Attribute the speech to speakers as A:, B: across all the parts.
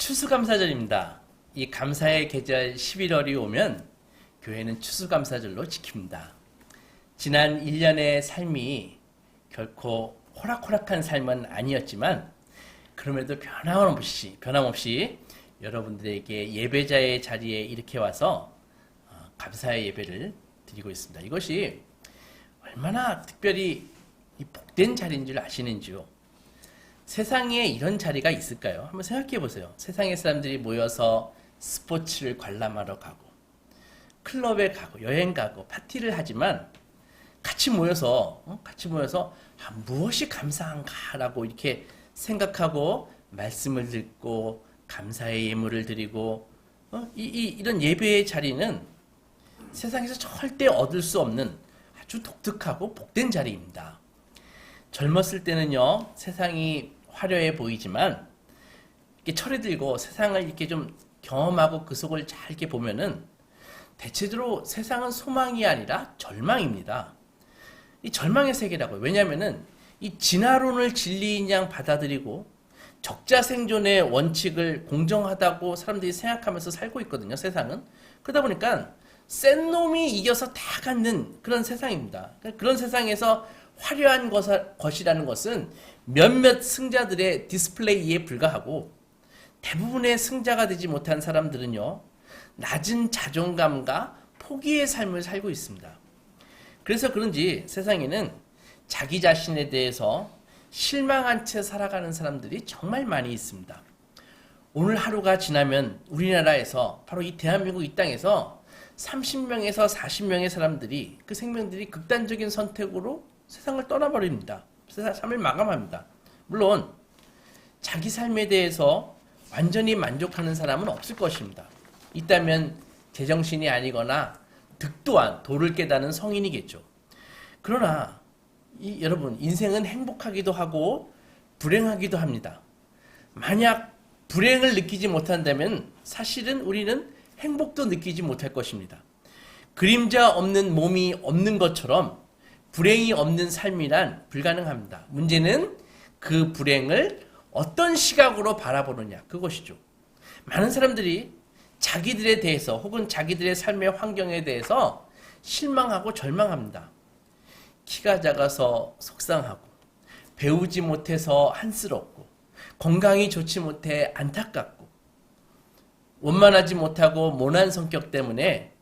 A: 추수감사절입니다. 이 감사의 계절 11월이 오면 교회는 추수감사절로 지킵니다. 지난 1년의 삶이 결코 호락호락한 삶은 아니었지만 그럼에도 변함없이 여러분들에게 예배자의 자리에 이렇게 와서 감사의 예배를 드리고 있습니다. 이것이 얼마나 특별히 복된 자리인 줄 아시는지요? 세상에 이런 자리가 있을까요? 한번 생각해 보세요. 세상의 사람들이 모여서 스포츠를 관람하러 가고 클럽에 가고 여행 가고 파티를 하지만 같이 모여서 무엇이 감사한가라고 이렇게 생각하고 말씀을 듣고 감사의 예물을 드리고 이런 예배의 자리는 세상에서 절대 얻을 수 없는 아주 독특하고 복된 자리입니다. 젊었을 때는요, 세상이 화려해 보이지만 이렇게 철이 들고 세상을 이렇게 좀 경험하고 그 속을 잘 이렇게 보면은 대체적으로 세상은 소망이 아니라 절망입니다. 이 절망의 세계라고요. 왜냐하면은 이 진화론을 진리인 양 받아들이고 적자생존의 원칙을 공정하다고 사람들이 생각하면서 살고 있거든요. 세상은. 그러다 보니까 센 놈이 이겨서 다 갖는 그런 세상입니다. 그런 세상에서 화려한 것이라는 것은 몇몇 승자들의 디스플레이에 불과하고 대부분의 승자가 되지 못한 사람들은요, 낮은 자존감과 포기의 삶을 살고 있습니다. 그래서 그런지 세상에는 자기 자신에 대해서 실망한 채 살아가는 사람들이 정말 많이 있습니다. 오늘 하루가 지나면 우리나라에서 바로 이 대한민국 이 땅에서 30명에서 40명의 사람들이 그 생명들이 극단적인 선택으로 세상을 떠나버립니다. 삶을 마감합니다. 물론 자기 삶에 대해서 완전히 만족하는 사람은 없을 것입니다. 있다면 제정신이 아니거나 득도한 도를 깨닫는 성인이겠죠. 그러나 여러분, 인생은 행복하기도 하고 불행하기도 합니다. 만약 불행을 느끼지 못한다면 사실은 우리는 행복도 느끼지 못할 것입니다. 그림자 없는 몸이 없는 것처럼 불행이 없는 삶이란 불가능합니다. 문제는 그 불행을 어떤 시각으로 바라보느냐, 그것이죠. 많은 사람들이 자기들에 대해서 혹은 자기들의 삶의 환경에 대해서 실망하고 절망합니다. 키가 작아서 속상하고 배우지 못해서 한스럽고 건강이 좋지 못해 안타깝고 원만하지 못하고 모난 성격 때문에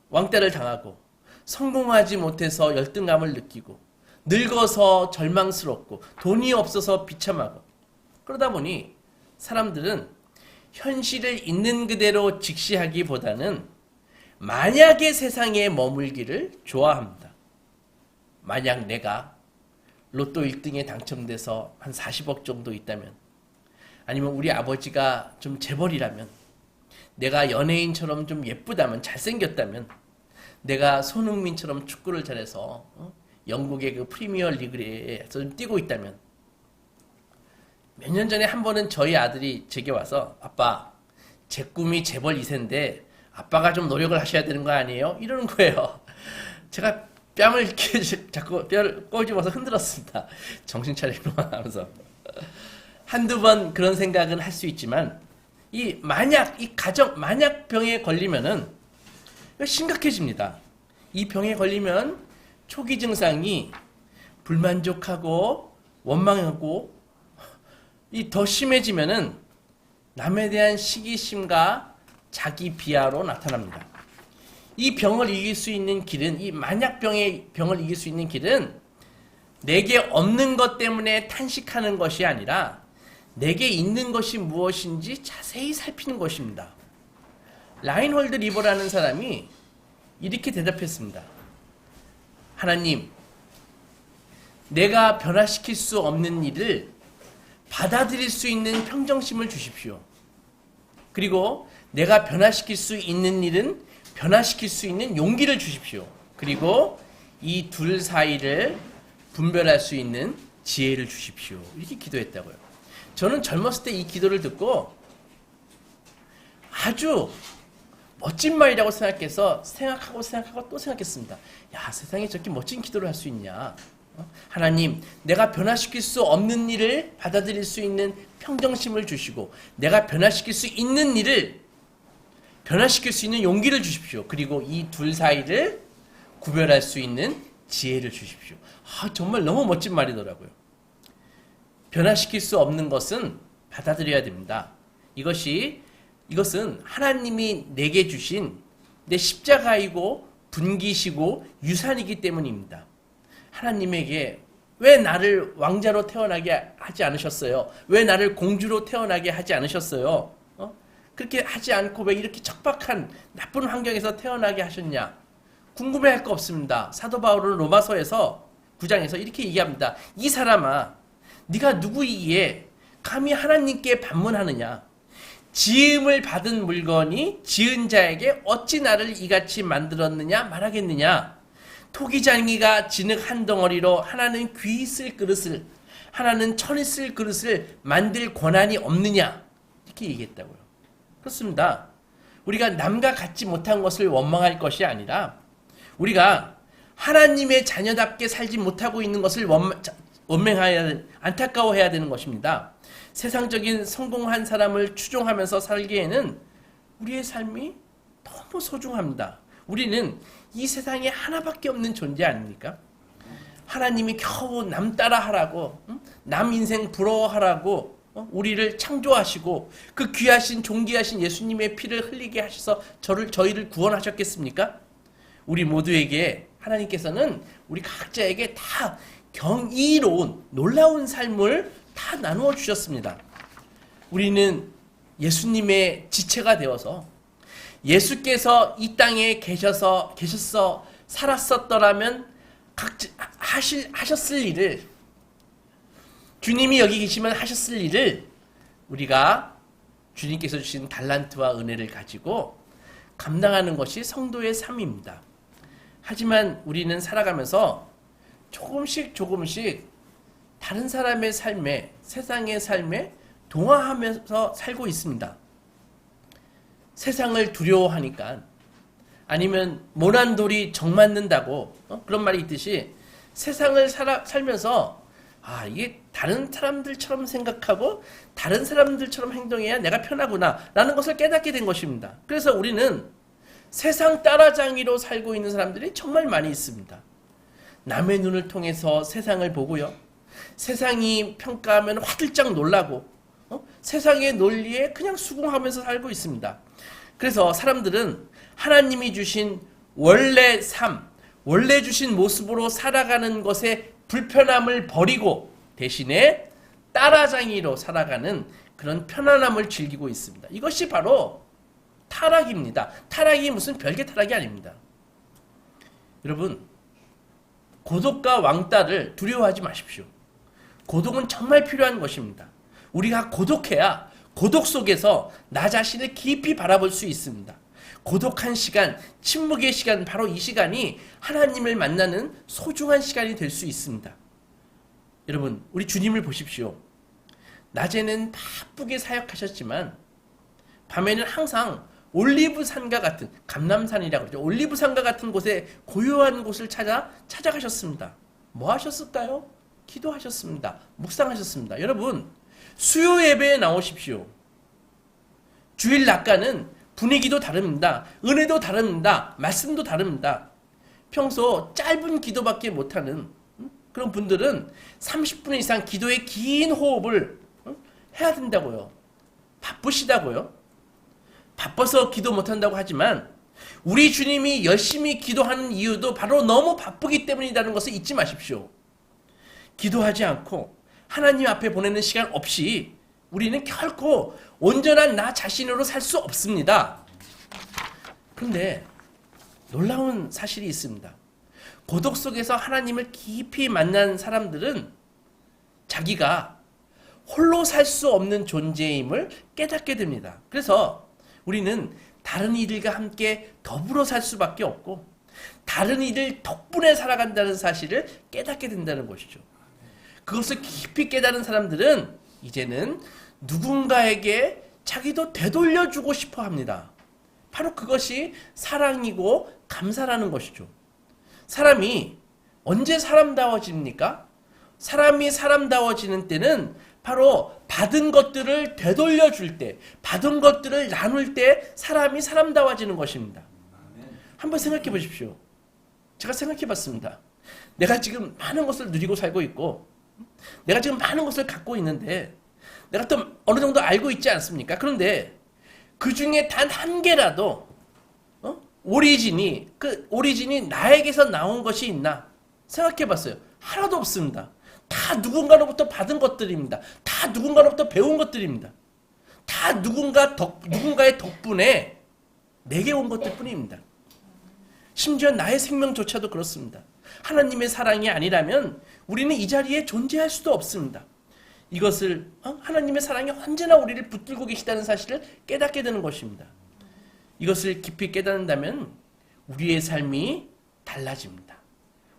A: 왕따를 당하고 성공하지 못해서 열등감을 느끼고 늙어서 절망스럽고 돈이 없어서 비참하고 그러다 보니 사람들은 현실을 있는 그대로 직시하기보다는 만약의 세상에 머물기를 좋아합니다. 만약 내가 로또 1등에 당첨돼서 한 40억 정도 있다면, 아니면 우리 아버지가 좀 재벌이라면, 내가 연예인처럼 좀 예쁘다면, 잘생겼다면, 내가 손흥민처럼 축구를 잘해서 영국의 그 프리미어 리그에서 좀 뛰고 있다면, 몇 년 전에 한 번은 저희 아들이 제게 와서 아빠, 제 꿈이 재벌 2세인데 아빠가 좀 노력을 하셔야 되는 거 아니에요? 이러는 거예요. 제가 뺨을 이렇게 자꾸 뼈를 꼬집어서 흔들었습니다. 정신 차리구나 하면서. 한두 번 그런 생각은 할 수 있지만 만약 병에 걸리면은 심각해집니다. 이 병에 걸리면 초기 증상이 불만족하고 원망하고 더 심해지면은 남에 대한 시기심과 자기 비하로 나타납니다. 이 병을 이길 수 있는 길은, 이 만약병의 병을 이길 수 있는 길은 내게 없는 것 때문에 탄식하는 것이 아니라 내게 있는 것이 무엇인지 자세히 살피는 것입니다. 라인홀드 리버라는 사람이 이렇게 대답했습니다. 하나님, 내가 변화시킬 수 없는 일을 받아들일 수 있는 평정심을 주십시오. 그리고 내가 변화시킬 수 있는 일은 변화시킬 수 있는 용기를 주십시오. 그리고 이 둘 사이를 분별할 수 있는 지혜를 주십시오. 이렇게 기도했다고요. 저는 젊었을 때 이 기도를 듣고 아주 멋진 말이라고 생각해서 생각하고 또 생각했습니다. 야, 세상에 저렇게 멋진 기도를 할 수 있냐. 하나님, 내가 변화시킬 수 없는 일을 받아들일 수 있는 평정심을 주시고 내가 변화시킬 수 있는 일을 변화시킬 수 있는 용기를 주십시오. 그리고 이 둘 사이를 구별할 수 있는 지혜를 주십시오. 정말 너무 멋진 말이더라고요. 변화시킬 수 없는 것은 받아들여야 됩니다. 이것은 하나님이 내게 주신 내 십자가이고 분기시고 유산이기 때문입니다. 하나님에게 왜 나를 왕자로 태어나게 하지 않으셨어요? 왜 나를 공주로 태어나게 하지 않으셨어요? 그렇게 하지 않고 왜 이렇게 척박한 나쁜 환경에서 태어나게 하셨냐? 궁금해할 거 없습니다. 사도 바울은 로마서에서 9장에서 이렇게 얘기합니다. 이 사람아, 네가 누구이기에 감히 하나님께 반문하느냐? 지음을 받은 물건이 지은 자에게 어찌 나를 이같이 만들었느냐 말하겠느냐? 토기장이가 진흙 한 덩어리로 하나는 귀 쓸 그릇을, 하나는 천이 쓸 그릇을 만들 권한이 없느냐? 이렇게 얘기했다고요. 그렇습니다. 우리가 남과 같지 못한 것을 원망할 것이 아니라 우리가 하나님의 자녀답게 살지 못하고 있는 것을 안타까워해야 되는 것입니다. 세상적인 성공한 사람을 추종하면서 살기에는 우리의 삶이 너무 소중합니다. 우리는 이 세상에 하나밖에 없는 존재 아닙니까? 하나님이 겨우 남 따라하라고, 남 인생 부러워하라고 우리를 창조하시고 그 귀하신 존귀하신 예수님의 피를 흘리게 하셔서 저희를 구원하셨겠습니까? 우리 모두에게 하나님께서는 우리 각자에게 다 경이로운 놀라운 삶을 다 나누어 주셨습니다. 우리는 예수님의 지체가 되어서 예수께서 이 땅에 계셔서 살았었더라면 하셨을 일을, 주님이 여기 계시면 하셨을 일을 우리가 주님께서 주신 달란트와 은혜를 가지고 감당하는 것이 성도의 삶입니다. 하지만 우리는 살아가면서 조금씩 다른 사람의 삶에, 세상의 삶에 동화하면서 살고 있습니다. 세상을 두려워하니까, 아니면 모난 돌이 정 맞는다고 그런 말이 있듯이 세상을 살면서 이게 다른 사람들처럼 생각하고 다른 사람들처럼 행동해야 내가 편하구나 라는 것을 깨닫게 된 것입니다. 그래서 우리는 세상 따라장이로 살고 있는 사람들이 정말 많이 있습니다. 남의 눈을 통해서 세상을 보고요, 세상이 평가하면 화들짝 놀라고 세상의 논리에 그냥 수긍하면서 살고 있습니다. 그래서 사람들은 하나님이 주신 원래 삶, 원래 주신 모습으로 살아가는 것에 불편함을 버리고 대신에 따라장이로 살아가는 그런 편안함을 즐기고 있습니다. 이것이 바로 타락입니다. 타락이 무슨 별개 타락이 아닙니다. 여러분, 고독과 왕따를 두려워하지 마십시오. 고독은 정말 필요한 것입니다. 우리가 고독해야 고독 속에서 나 자신을 깊이 바라볼 수 있습니다. 고독한 시간, 침묵의 시간, 바로 이 시간이 하나님을 만나는 소중한 시간이 될 수 있습니다. 여러분, 우리 주님을 보십시오. 낮에는 바쁘게 사역하셨지만 밤에는 항상 올리브산과 같은, 감람산이라고 그러죠. 올리브산과 같은 곳에 고요한 곳을 찾아가셨습니다. 뭐 하셨을까요? 기도하셨습니다. 묵상하셨습니다. 여러분, 수요 예배에 나오십시오. 주일 낮과는 분위기도 다릅니다. 은혜도 다릅니다. 말씀도 다릅니다. 평소 짧은 기도밖에 못하는 그런 분들은 30분 이상 기도의 긴 호흡을 해야 된다고요. 바쁘시다고요. 바빠서 기도 못한다고 하지만 우리 주님이 열심히 기도하는 이유도 바로 너무 바쁘기 때문이라는 것을 잊지 마십시오. 기도하지 않고 하나님 앞에 보내는 시간 없이 우리는 결코 온전한 나 자신으로 살 수 없습니다. 그런데 놀라운 사실이 있습니다. 고독 속에서 하나님을 깊이 만난 사람들은 자기가 홀로 살 수 없는 존재임을 깨닫게 됩니다. 그래서 우리는 다른 이들과 함께 더불어 살 수밖에 없고 다른 이들 덕분에 살아간다는 사실을 깨닫게 된다는 것이죠. 그것을 깊이 깨달은 사람들은 이제는 누군가에게 자기도 되돌려주고 싶어 합니다. 바로 그것이 사랑이고 감사라는 것이죠. 사람이 언제 사람다워집니까? 사람이 사람다워지는 때는 바로 받은 것들을 되돌려 줄 때, 받은 것들을 나눌 때 사람이 사람다워지는 것입니다. 한번 생각해 보십시오. 제가 생각해 봤습니다. 내가 지금 많은 것을 누리고 살고 있고, 내가 지금 많은 것을 갖고 있는데, 내가 또 어느 정도 알고 있지 않습니까? 그런데 그 중에 단 한 개라도, 오리진이 나에게서 나온 것이 있나? 생각해 봤어요. 하나도 없습니다. 다 누군가로부터 받은 것들입니다. 다 누군가로부터 배운 것들입니다. 다 누군가의 덕분에 내게 온 것들 뿐입니다. 심지어 나의 생명조차도 그렇습니다. 하나님의 사랑이 아니라면 우리는 이 자리에 존재할 수도 없습니다. 이것을 하나님의 사랑이 언제나 우리를 붙들고 계시다는 사실을 깨닫게 되는 것입니다. 이것을 깊이 깨닫는다면 우리의 삶이 달라집니다.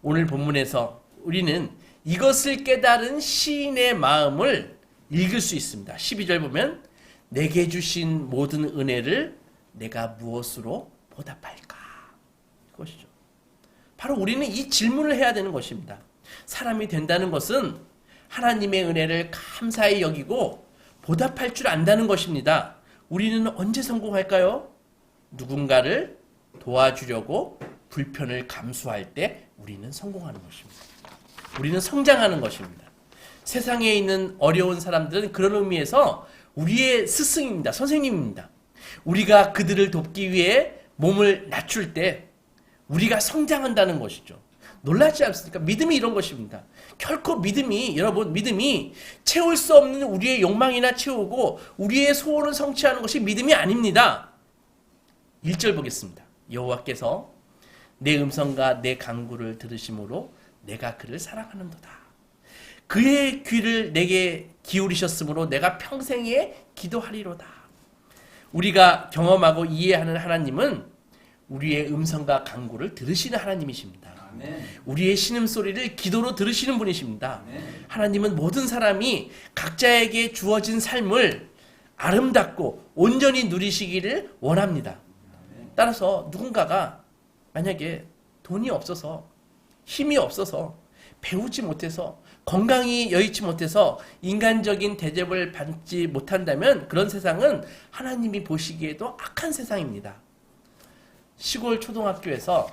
A: 오늘 본문에서 우리는 이것을 깨달은 시인의 마음을 읽을 수 있습니다. 12절 보면 내게 주신 모든 은혜를 내가 무엇으로 보답할까? 그것이죠. 바로 우리는 이 질문을 해야 되는 것입니다. 사람이 된다는 것은 하나님의 은혜를 감사히 여기고 보답할 줄 안다는 것입니다. 우리는 언제 성공할까요? 누군가를 도와주려고 불편을 감수할 때 우리는 성공하는 것입니다. 우리는 성장하는 것입니다. 세상에 있는 어려운 사람들은 그런 의미에서 우리의 스승입니다. 선생님입니다. 우리가 그들을 돕기 위해 몸을 낮출 때 우리가 성장한다는 것이죠. 놀라지 않습니까? 믿음이 이런 것입니다. 결코 믿음이 채울 수 없는 우리의 욕망이나 채우고 우리의 소원을 성취하는 것이 믿음이 아닙니다. 1절 보겠습니다. 여호와께서 내 음성과 내 간구를 들으심으로 내가 그를 사랑하는도다. 그의 귀를 내게 기울이셨으므로 내가 평생에 기도하리로다. 우리가 경험하고 이해하는 하나님은 우리의 음성과 간구를 들으시는 하나님이십니다. 아멘. 우리의 신음소리를 기도로 들으시는 분이십니다. 아멘. 하나님은 모든 사람이 각자에게 주어진 삶을 아름답고 온전히 누리시기를 원합니다. 아멘. 따라서 누군가가 만약에 돈이 없어서 힘이 없어서 배우지 못해서 건강이 여의치 못해서 인간적인 대접을 받지 못한다면 그런 세상은 하나님이 보시기에도 악한 세상입니다. 시골 초등학교에서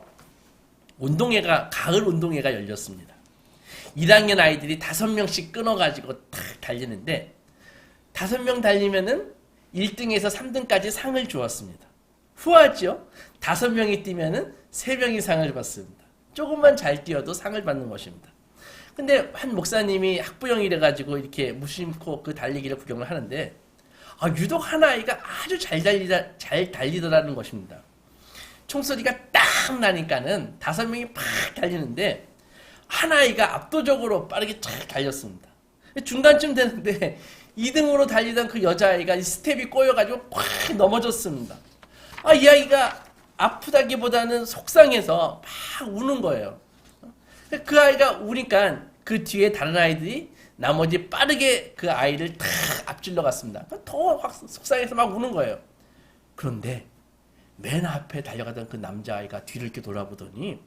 A: 가을 운동회가 열렸습니다. 1학년 아이들이 5명씩 끊어가지고 탁 달리는데 5명 달리면은 1등에서 3등까지 상을 주었습니다. 후하죠? 5명이 뛰면은 3명이 상을 받습니다. 조금만 잘 뛰어도 상을 받는 것입니다. 근데 한 목사님이 학부형이래 가지고 이렇게 무심코 그 달리기를 구경을 하는데 유독 한 아이가 아주 잘 달리더라는 것입니다. 총소리가 딱 나니까는 5명이 팍 달리는데 한 아이가 압도적으로 빠르게 쫙 달렸습니다. 중간쯤 되는데 2등으로 달리던 그 여자아이가 스텝이 꼬여가지고 팍 넘어졌습니다. 이 아이가 아프다기보다는 속상해서 막 우는 거예요. 그 아이가 우니까 그 뒤에 다른 아이들이 나머지 빠르게 그 아이를 탁 앞질러 갔습니다. 더 확 속상해서 막 우는 거예요. 그런데 맨 앞에 달려가던 그 남자아이가 뒤를 이렇게 돌아보더니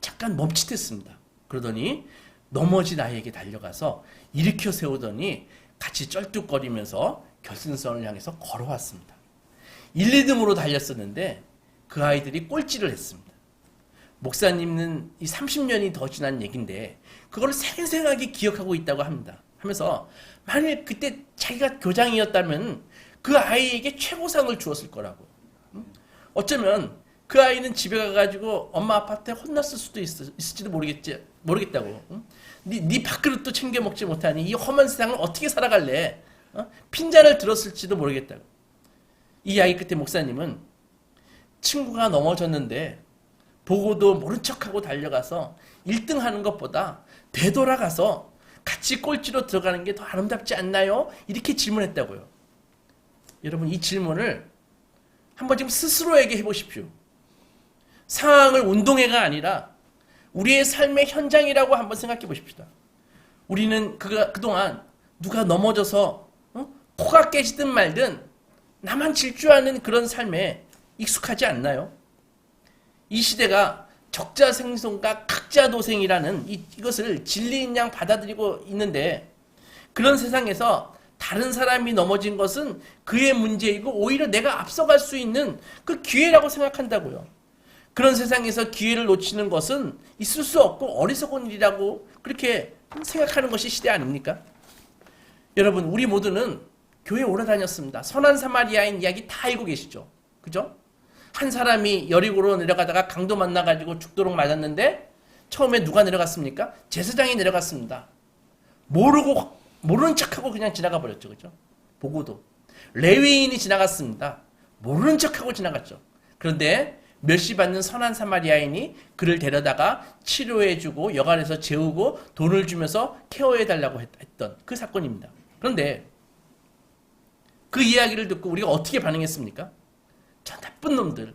A: 잠깐 멈칫했습니다. 그러더니 넘어진 아이에게 달려가서 일으켜 세우더니 같이 쩔뚝거리면서 결승선을 향해서 걸어왔습니다. 1, 2등으로 달렸었는데 그 아이들이 꼴찌를 했습니다. 목사님은 이 30년이 더 지난 얘기인데 그걸 생생하게 기억하고 있다고 합니다. 하면서 만일 그때 자기가 교장이었다면 그 아이에게 최고상을 주었을 거라고. 어쩌면 그 아이는 집에 가가지고 엄마 아빠한테 혼났을 수도 있을지도 모르겠다고. 네 밥그릇도 챙겨 먹지 못하니 이 험한 세상을 어떻게 살아갈래? 핀잔을 들었을지도 모르겠다고. 이 이야기 끝에 목사님은 친구가 넘어졌는데 보고도 모른 척하고 달려가서 1등 하는 것보다 되돌아가서 같이 꼴찌로 들어가는 게 더 아름답지 않나요? 이렇게 질문했다고요. 여러분 이 질문을 한번 지금 스스로에게 해보십시오. 상황을 운동회가 아니라 우리의 삶의 현장이라고 한번 생각해 보십시다. 우리는 그동안 누가 넘어져서 코가 깨지든 말든 나만 질주하는 그런 삶에 익숙하지 않나요? 이 시대가 적자생존과 각자도생이라는 이것을 진리인 양 받아들이고 있는데, 그런 세상에서 다른 사람이 넘어진 것은 그의 문제이고 오히려 내가 앞서갈 수 있는 그 기회라고 생각한다고요. 그런 세상에서 기회를 놓치는 것은 있을 수 없고 어리석은 일이라고 그렇게 생각하는 것이 시대 아닙니까? 여러분, 우리 모두는 교회 오래 다녔습니다. 선한 사마리아인 이야기 다 알고 계시죠? 그죠? 한 사람이 여리고로 내려가다가 강도 만나가지고 죽도록 맞았는데 처음에 누가 내려갔습니까? 제사장이 내려갔습니다. 모르는 척하고 그냥 지나가 버렸죠. 그죠? 보고도. 레위인이 지나갔습니다. 모르는 척하고 지나갔죠. 그런데 멸시받는 선한 사마리아인이 그를 데려다가 치료해주고 여관에서 재우고 돈을 주면서 케어해달라고 했던 그 사건입니다. 그런데 그 이야기를 듣고 우리가 어떻게 반응했습니까? 저 나쁜 놈들,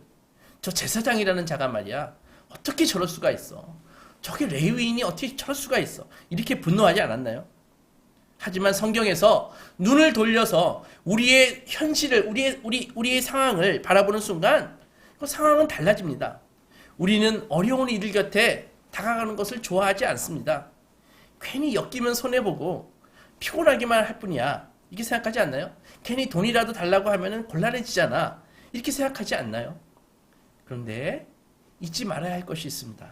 A: 저 제사장이라는 자가 말이야, 어떻게 저럴 수가 있어? 저게 레위인이 어떻게 저럴 수가 있어? 이렇게 분노하지 않았나요? 하지만 성경에서 눈을 돌려서 우리의 현실을, 우리의 상황을 바라보는 순간 그 상황은 달라집니다. 우리는 어려운 이들 곁에 다가가는 것을 좋아하지 않습니다. 괜히 엮이면 손해보고 피곤하기만 할 뿐이야, 이렇게 생각하지 않나요? 괜히 돈이라도 달라고 하면 곤란해지잖아, 이렇게 생각하지 않나요? 그런데 잊지 말아야 할 것이 있습니다.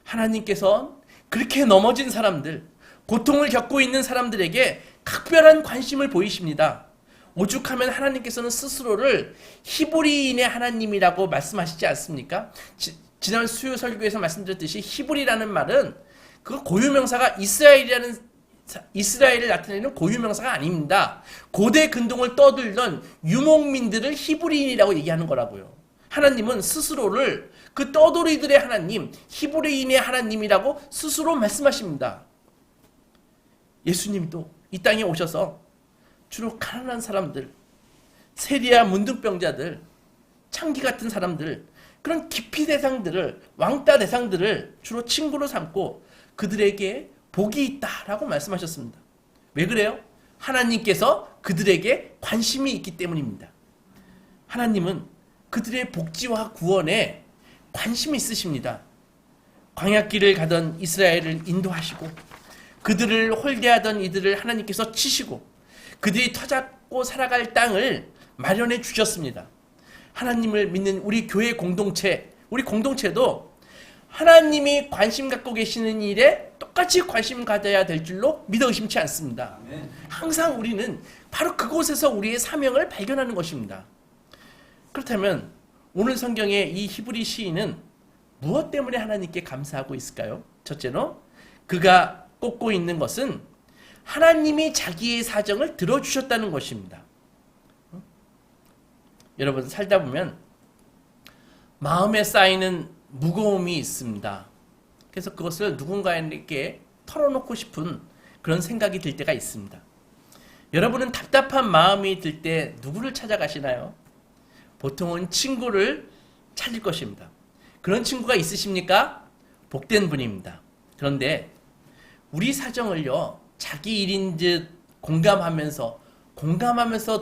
A: 하나님께서 그렇게 넘어진 사람들, 고통을 겪고 있는 사람들에게 각별한 관심을 보이십니다. 오죽하면 하나님께서는 스스로를 히브리인의 하나님이라고 말씀하시지 않습니까? 지난 수요 설교에서 말씀드렸듯이 히브리라는 말은 그 고유명사가 이스라엘을 나타내는 고유명사가 아닙니다. 고대 근동을 떠들던 유목민들을 히브리인이라고 얘기하는 거라고요. 하나님은 스스로를 그 떠돌이들의 하나님, 히브리인의 하나님이라고 스스로 말씀하십니다. 예수님도 이 땅에 오셔서 주로 가난한 사람들, 세리와 문둥병자들, 창기 같은 사람들, 그런 기피 대상들을, 왕따 대상들을 주로 친구로 삼고 그들에게 복이 있다라고 말씀하셨습니다. 왜 그래요? 하나님께서 그들에게 관심이 있기 때문입니다. 하나님은 그들의 복지와 구원에 관심이 있으십니다. 광야길을 가던 이스라엘을 인도하시고 그들을 홀대하던 이들을 하나님께서 치시고 그들이 터잡고 살아갈 땅을 마련해 주셨습니다. 하나님을 믿는 우리 교회 공동체, 우리 공동체도 하나님이 관심 갖고 계시는 일에 똑같이 관심 가져야 될 줄로 믿어 의심치 않습니다. 항상 우리는 바로 그곳에서 우리의 사명을 발견하는 것입니다. 그렇다면 오늘 성경의 이 히브리 시인은 무엇 때문에 하나님께 감사하고 있을까요? 첫째로 그가 꽂고 있는 것은 하나님이 자기의 사정을 들어주셨다는 것입니다. 여러분, 살다 보면 마음에 쌓이는 무거움이 있습니다. 그래서 그것을 누군가에게 털어놓고 싶은 그런 생각이 들 때가 있습니다. 여러분은 답답한 마음이 들 때 누구를 찾아가시나요? 보통은 친구를 찾을 것입니다. 그런 친구가 있으십니까? 복된 분입니다. 그런데 우리 사정을요, 자기 일인 듯 공감하면서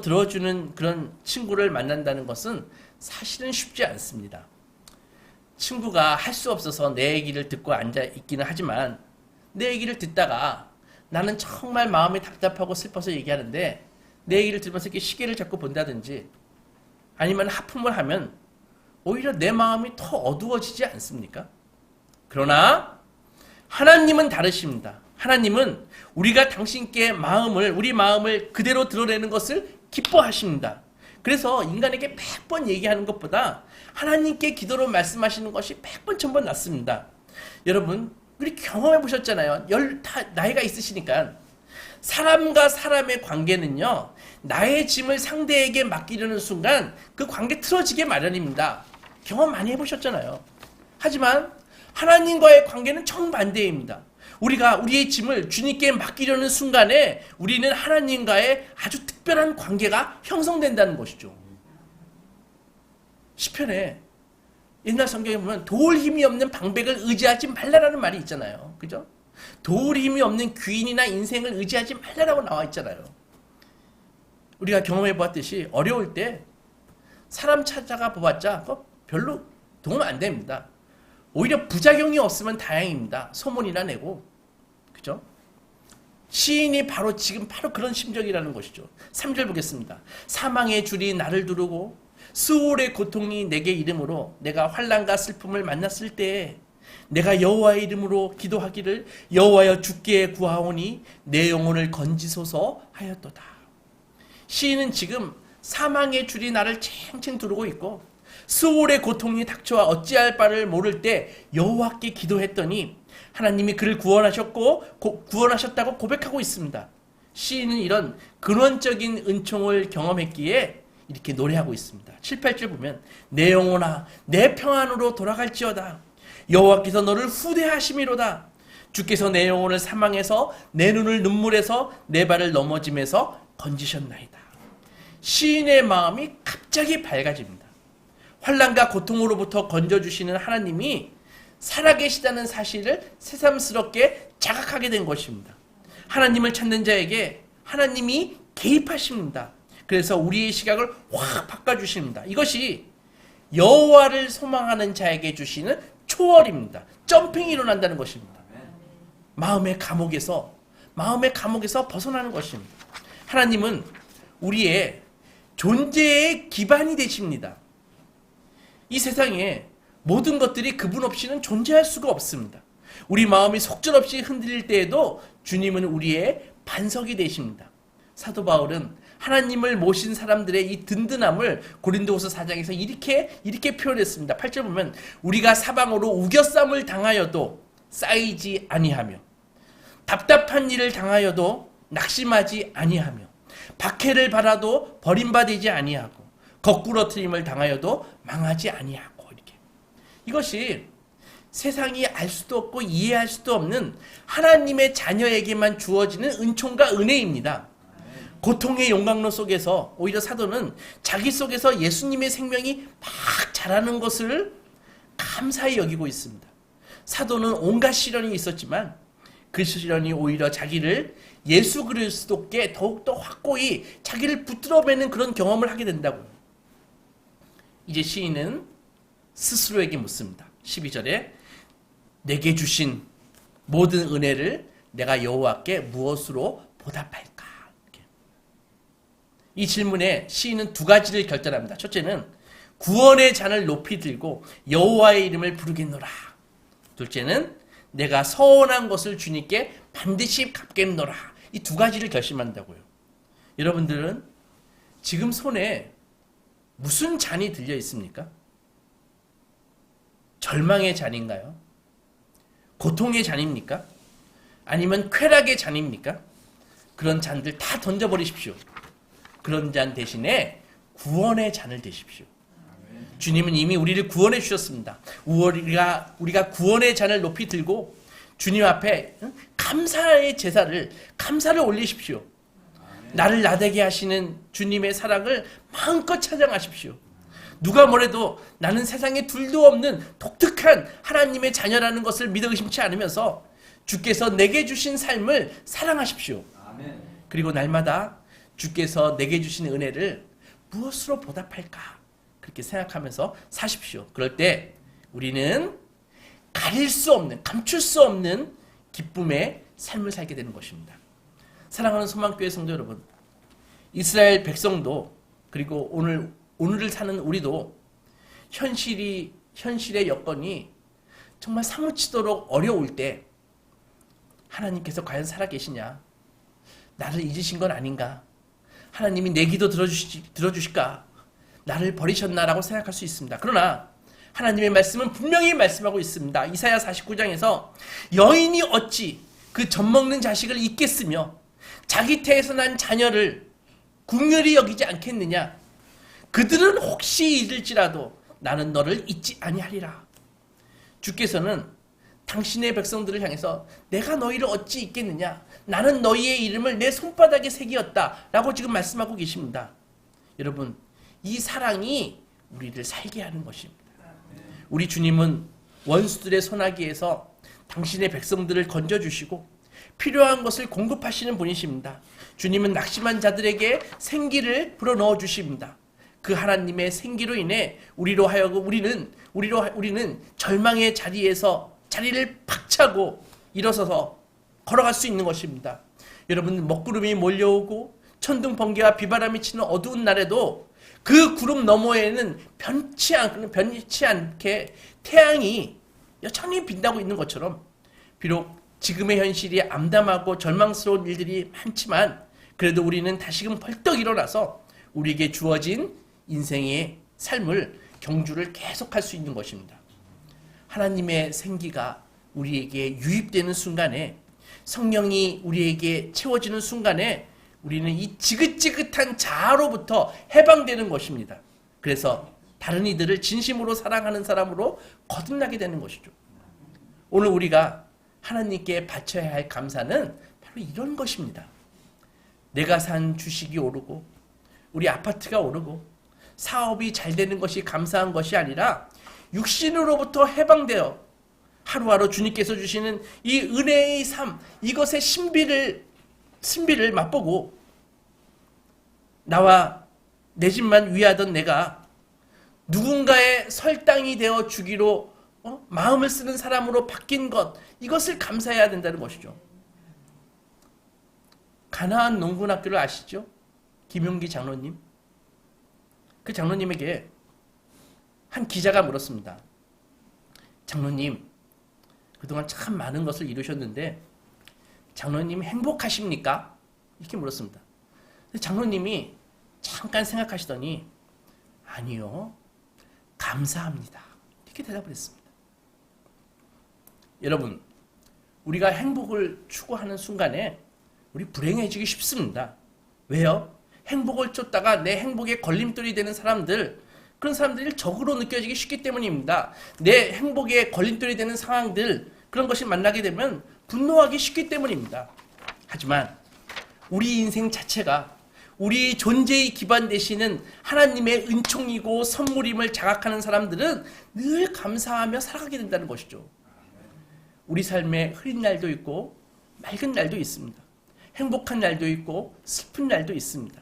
A: 들어주는 그런 친구를 만난다는 것은 사실은 쉽지 않습니다. 친구가 할 수 없어서 내 얘기를 듣고 앉아 있기는 하지만 내 얘기를 듣다가 나는 정말 마음이 답답하고 슬퍼서 얘기하는데 내 얘기를 들으면서 이렇게 시계를 자꾸 본다든지 아니면 하품을 하면 오히려 내 마음이 더 어두워지지 않습니까? 그러나 하나님은 다르십니다. 하나님은 우리가 당신께 우리 마음을 그대로 드러내는 것을 기뻐하십니다. 그래서 인간에게 100번 얘기하는 것보다 하나님께 기도로 말씀하시는 것이 100번, 1000번 낫습니다. 여러분, 우리 경험해 보셨잖아요. 나이가 있으시니까. 사람과 사람의 관계는요, 나의 짐을 상대에게 맡기려는 순간 그 관계 틀어지게 마련입니다. 경험 많이 해보셨잖아요. 하지만 하나님과의 관계는 정반대입니다. 우리가 우리의 짐을 주님께 맡기려는 순간에 우리는 하나님과의 아주 특별한 관계가 형성된다는 것이죠. 시편에 옛날 성경에 보면 도울 힘이 없는 방백을 의지하지 말라라는 말이 있잖아요. 그죠? 도울 힘이 없는 귀인이나 인생을 의지하지 말라라고 나와 있잖아요. 우리가 경험해 보았듯이 어려울 때 사람 찾아가 보았자 그거 별로 도움 안 됩니다. 오히려 부작용이 없으면 다행입니다. 소문이나 내고. 그죠? 시인이 지금 그런 심정이라는 것이죠. 3절 보겠습니다. 사망의 줄이 나를 두르고 수월의 고통이 내게 이름으로 내가 환난과 슬픔을 만났을 때 내가 여호와의 이름으로 기도하기를 여호와여 주께 구하오니 내 영혼을 건지소서 하였도다. 시인은 지금 사망의 줄이 나를 챙챙 두르고 있고 수월의 고통이 닥쳐와 어찌할 바를 모를 때 여호와께 기도했더니 하나님이 그를 구원하셨다고 고백하고 있습니다. 시인은 이런 근원적인 은총을 경험했기에 이렇게 노래하고 있습니다. 7, 8절 보면 내 영혼아 내 평안으로 돌아갈지어다. 여호와께서 너를 후대하심이로다. 주께서 내 영혼을 사망에서 내 눈을 눈물에서 내 발을 넘어짐에서 건지셨나이다. 시인의 마음이 갑자기 밝아집니다. 환난과 고통으로부터 건져주시는 하나님이 살아계시다는 사실을 새삼스럽게 자각하게 된 것입니다. 하나님을 찾는 자에게 하나님이 개입하십니다. 그래서 우리의 시각을 확 바꿔주십니다. 이것이 여호와를 소망하는 자에게 주시는 초월입니다. 점핑이 일어난다는 것입니다. 마음의 감옥에서 벗어나는 것입니다. 하나님은 우리의 존재의 기반이 되십니다. 이 세상에 모든 것들이 그분 없이는 존재할 수가 없습니다. 우리 마음이 속절없이 흔들릴 때에도 주님은 우리의 반석이 되십니다. 사도 바울은 하나님을 모신 사람들의 이 든든함을 고린도후서 4장에서 이렇게 표현했습니다. 8절 보면 우리가 사방으로 우겨쌈을 당하여도 쌓이지 아니하며 답답한 일을 당하여도 낙심하지 아니하며 박해를 받아도 버림받지 아니하고 거꾸러뜨림을 당하여도 망하지 아니하고 이렇게. 이것이 세상이 알 수도 없고 이해할 수도 없는 하나님의 자녀에게만 주어지는 은총과 은혜입니다. 고통의 용광로 속에서 오히려 사도는 자기 속에서 예수님의 생명이 막 자라는 것을 감사히 여기고 있습니다. 사도는 온갖 시련이 있었지만 그 시련이 오히려 자기를 예수 그리스도께 더욱더 확고히 자기를 붙들어매는 그런 경험을 하게 된다고. 이제 시인은 스스로에게 묻습니다. 12절에 내게 주신 모든 은혜를 내가 여호와께 무엇으로 보답할까? 이 질문에 시인은 두 가지를 결단합니다. 첫째는 구원의 잔을 높이 들고 여호와의 이름을 부르겠노라. 둘째는 내가 서원한 것을 주님께 반드시 갚겠노라. 이 두 가지를 결심한다고요. 여러분들은 지금 손에 무슨 잔이 들려 있습니까? 절망의 잔인가요? 고통의 잔입니까? 아니면 쾌락의 잔입니까? 그런 잔들 다 던져버리십시오. 그런 잔 대신에 구원의 잔을 드십시오. 주님은 이미 우리를 구원해 주셨습니다. 우리가 구원의 잔을 높이 들고 주님 앞에 감사의 감사를 올리십시오. 나를 나되게 하시는 주님의 사랑을 마음껏 찬양하십시오. 누가 뭐래도 나는 세상에 둘도 없는 독특한 하나님의 자녀라는 것을 믿어 의심치 않으면서 주께서 내게 주신 삶을 사랑하십시오. 그리고 날마다 주께서 내게 주신 은혜를 무엇으로 보답할까? 그렇게 생각하면서 사십시오. 그럴 때 우리는 가릴 수 없는, 감출 수 없는 기쁨의 삶을 살게 되는 것입니다. 사랑하는 소망교회 성도 여러분, 이스라엘 백성도 그리고 오늘을 사는 우리도 현실의 여건이 정말 사무치도록 어려울 때 하나님께서 과연 살아계시냐? 나를 잊으신 건 아닌가? 하나님이 내 기도 들어주실까? 나를 버리셨나라고 생각할 수 있습니다. 그러나 하나님의 말씀은 분명히 말씀하고 있습니다. 이사야 49장에서 여인이 어찌 그 젖먹는 자식을 잊겠으며 자기 태에서 난 자녀를 긍휼히 여기지 않겠느냐? 그들은 혹시 잊을지라도 나는 너를 잊지 아니하리라. 주께서는 당신의 백성들을 향해서 내가 너희를 어찌 잊겠느냐? 나는 너희의 이름을 내 손바닥에 새기었다 라고 지금 말씀하고 계십니다. 여러분, 이 사랑이 우리를 살게 하는 것입니다. 우리 주님은 원수들의 손아귀에서 당신의 백성들을 건져주시고 필요한 것을 공급하시는 분이십니다. 주님은 낙심한 자들에게 생기를 불어넣어 주십니다. 그 하나님의 생기로 인해 우리로 하여금 우리는 절망의 자리를 박차고 일어서서 걸어갈 수 있는 것입니다. 여러분, 먹구름이 몰려오고 천둥 번개와 비바람이 치는 어두운 날에도 그 구름 너머에는 변치 않게 태양이 여전히 빛나고 있는 것처럼, 비록 지금의 현실이 암담하고 절망스러운 일들이 많지만 그래도 우리는 다시금 벌떡 일어나서 우리에게 주어진 인생의 삶을, 경주를 계속할 수 있는 것입니다. 하나님의 생기가 우리에게 유입되는 순간에, 성령이 우리에게 채워지는 순간에 우리는 이 지긋지긋한 자아로부터 해방되는 것입니다. 그래서 다른 이들을 진심으로 사랑하는 사람으로 거듭나게 되는 것이죠. 오늘 우리가 하나님께 바쳐야 할 감사는 바로 이런 것입니다. 내가 산 주식이 오르고 우리 아파트가 오르고 사업이 잘 되는 것이 감사한 것이 아니라 육신으로부터 해방되어 하루하루 주님께서 주시는 이 은혜의 삶, 이것의 신비를 맛보고 나와 내 집만 위하던 내가 누군가의 설당이 되어 주기로 마음을 쓰는 사람으로 바뀐 것, 이것을 감사해야 된다는 것이죠. 가나안 농군학교를 아시죠? 김용기 장로님. 그 장로님에게 한 기자가 물었습니다. 장로님, 그동안 참 많은 것을 이루셨는데 장로님 행복하십니까? 이렇게 물었습니다. 장로님이 잠깐 생각하시더니 아니요, 감사합니다. 이렇게 대답을 했습니다. 여러분, 우리가 행복을 추구하는 순간에 우리 불행해지기 쉽습니다. 왜요? 행복을 쫓다가 내 행복에 걸림돌이 되는 사람들, 그런 사람들이 적으로 느껴지기 쉽기 때문입니다. 내 행복에 걸림돌이 되는 상황들, 그런 것이 만나게 되면 분노하기 쉽기 때문입니다. 하지만 우리 인생 자체가 우리 존재의 기반 되시는 하나님의 은총이고 선물임을 자각하는 사람들은 늘 감사하며 살아가게 된다는 것이죠. 우리 삶에 흐린 날도 있고 맑은 날도 있습니다. 행복한 날도 있고 슬픈 날도 있습니다.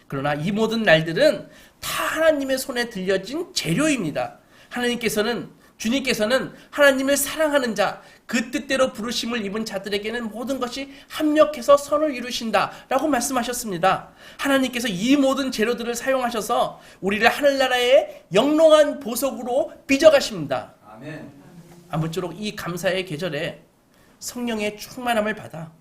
A: 그러나 이 모든 날들은 다 하나님의 손에 들려진 재료입니다. 주님께서는 하나님을 사랑하는 자, 그 뜻대로 부르심을 입은 자들에게는 모든 것이 합력해서 선을 이루신다라고 말씀하셨습니다. 하나님께서 이 모든 재료들을 사용하셔서 우리를 하늘나라의 영롱한 보석으로 빚어가십니다.
B: 아멘.
A: 아무쪼록 이 감사의 계절에 성령의 충만함을 받아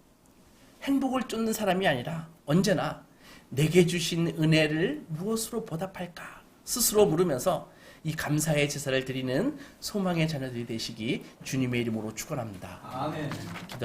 A: 행복을 쫓는 사람이 아니라 언제나 내게 주신 은혜를 무엇으로 보답할까 스스로 물으면서 이 감사의 제사를 드리는 소망의 자녀들이 되시기 주님의 이름으로 축원합니다.
B: 아멘.
A: 기도합니다.